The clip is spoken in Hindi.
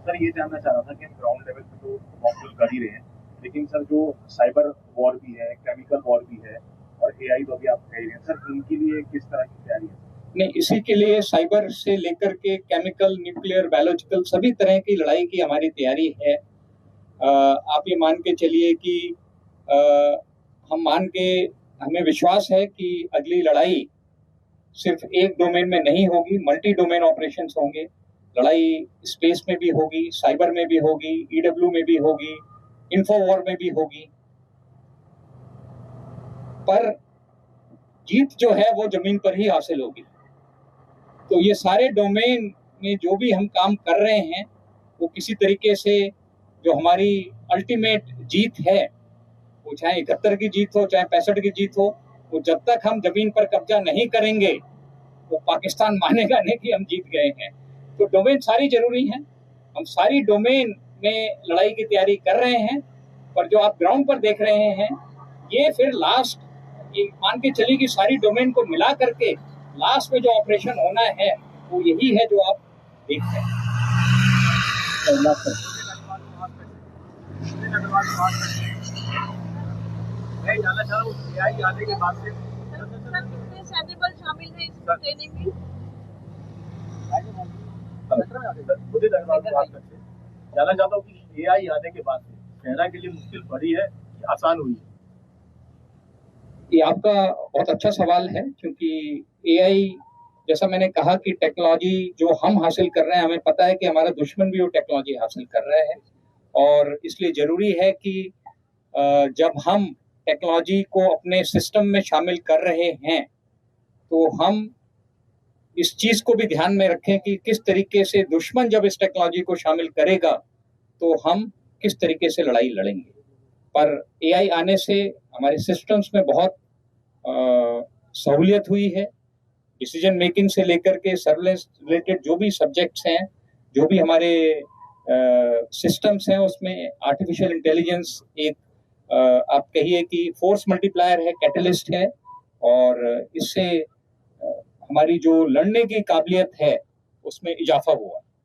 सर ये जानना चाह रहा था कि हम ग्राउंड लेवल पे तो मॉकड्रिल कर ही रहे हैं, लेकिन सर जो साइबर वॉर भी है, केमिकल वॉर भी है और एआई तो अभी आप कह रहे हैं, सर इनके लिए किस तरह की तैयारी है? नहीं, इसी के लिए साइबर से लेकर के केमिकल, न्यूक्लियर, बायोलॉजिकल सभी तरह की लड़ाई की हमारी तैयारी है। आप ये मान के चलिए कि हमें विश्वास है कि अगली लड़ाई सिर्फ एक डोमेन में नहीं होगी, मल्टी डोमेन ऑपरेशंस होंगे। लड़ाई स्पेस में भी होगी, साइबर में भी होगी, ईडब्ल्यू में भी होगी, इंफो वॉर में भी होगी। पर जीत जो है वो जमीन पर ही हासिल होगी। तो ये सारे डोमेन में जो भी हम काम कर रहे हैं वो किसी तरीके से जो हमारी अल्टीमेट जीत है, वो चाहे 71 की जीत हो, चाहे 65 की जीत हो, वो जब तक हम जमीन पर कब्जा नहीं करेंगे वो पाकिस्तान मानेगा नहीं कि हम जीत गए हैं। तो डोमेन सारी जरूरी हैं, हम सारी डोमेन में लड़ाई की तैयारी कर रहे हैं। पर जो आप ग्राउंड पर देख रहे हैं ये फिर लास्ट, ये मान के चलिए कि सारी डोमेन को मिला करके लास्ट में जो ऑपरेशन होना है वो यही है जो आप देख रहे हैं। मैं जानना चाह रहा हूँ एआई आने के बाद से शामिल है इस ट्रेनिंग में? मुझे जानना चाहता हूँ कि एआई आने के बाद से सेना के लिए मुश्किल बढ़ी है कि आसान हुई है? ये आपका बहुत अच्छा सवाल है, क्योंकि एआई, जैसा मैंने कहा कि टेक्नोलॉजी जो हम हासिल कर रहे हैं, हमें पता है कि हमारा दुश्मन भी वो टेक्नोलॉजी हासिल कर रहा है। और इसलिए जरूरी है कि जब हम टेक्नोलॉजी को अपने सिस्टम में शामिल कर रहे हैं तो हम इस चीज को भी ध्यान में रखें कि किस तरीके से दुश्मन जब इस टेक्नोलॉजी को शामिल करेगा तो हम किस तरीके से लड़ाई लड़ेंगे। पर एआई आने से हमारे सिस्टम्स में बहुत सहूलियत हुई है। डिसीजन मेकिंग से लेकर के सर्विलेंस रिलेटेड जो भी सब्जेक्ट्स हैं, जो भी हमारे सिस्टम्स हैं, उसमें आर्टिफिशियल इंटेलिजेंस एक आप कहिए कि फोर्स मल्टीप्लायर है, कैटलिस्ट है। और इससे हमारी जो लड़ने की काबिलियत है उसमें इजाफा हुआ।